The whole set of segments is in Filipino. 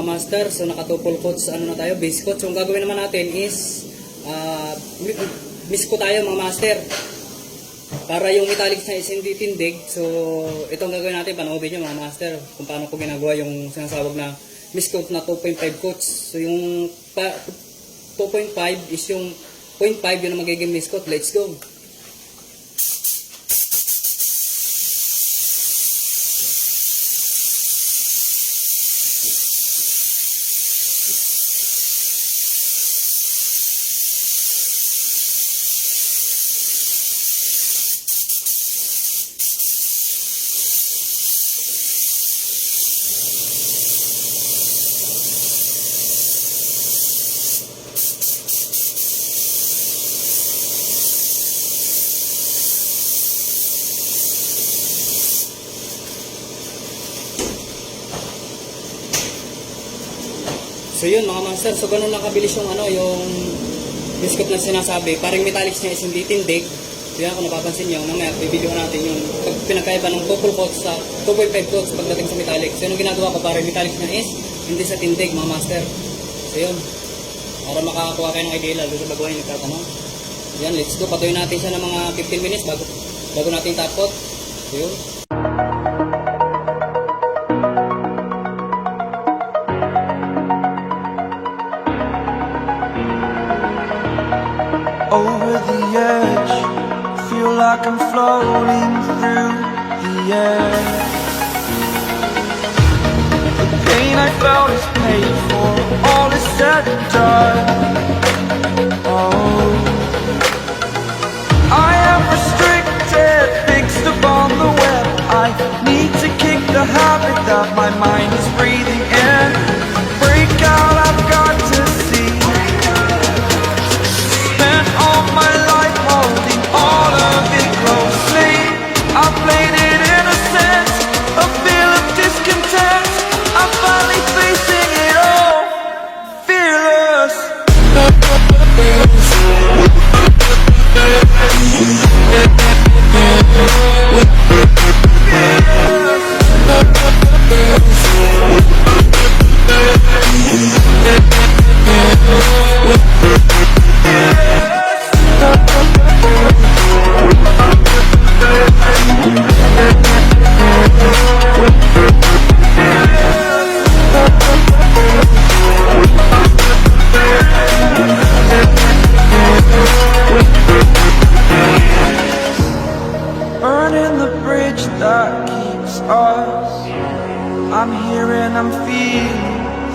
mga master. So nakatupol coats ano na tayo, base coat. So ang gagawin naman natin is misko tayo mga master. Para yung metallics na is hindi tindig. So itong gagawin natin, panoodin nyo mga master kung paano ko ginagawa yung sinasabog na miscoat na 2.5 coats. So yung 2.5 is yung 0.5 yun ang magiging miscoat. Let's go! So yun mga master, so ganun lang kabilis yung yung biscuit na sinasabi. Parang metallics niya is hindi tindig. So yan, kung napapansin nyo, mamaya i-video natin yung pinagkaiba ng double coats sa 2.5 coats pagdating sa metallics. So yung ginagawa ko, parang metallics niya is hindi sa tindig mga master. So yun, para makakakuha kayo ng idea lalo sa bago yung nagtatanong. Yan, let's go, patuloy natin siya ng mga 15 minutes bago natin tapot. So yun. Over the edge, feel like I'm floating through the air. The pain I felt is paid for, all is said and done. Oh, I am restricted, fixed upon the web. I need to kick the habit that my mind is breathing in. Break out, I've got to see. All my life holding all of it closely. I played it innocent, a feel of discontent. I'm finally facing it all, fearless. Burning the bridge that keeps us. I'm here and I'm feeling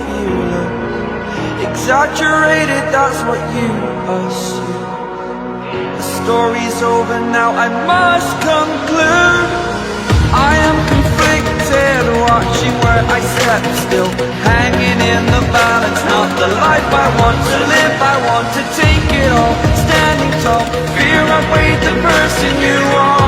fearless. Exaggerated, that's what you assume. The story's over now, I must conclude. I am conflicted, watching where I step still, hanging in the balance. Not the life I want to live, I want to take it all. Standing tall, fear I've weighed the person you are.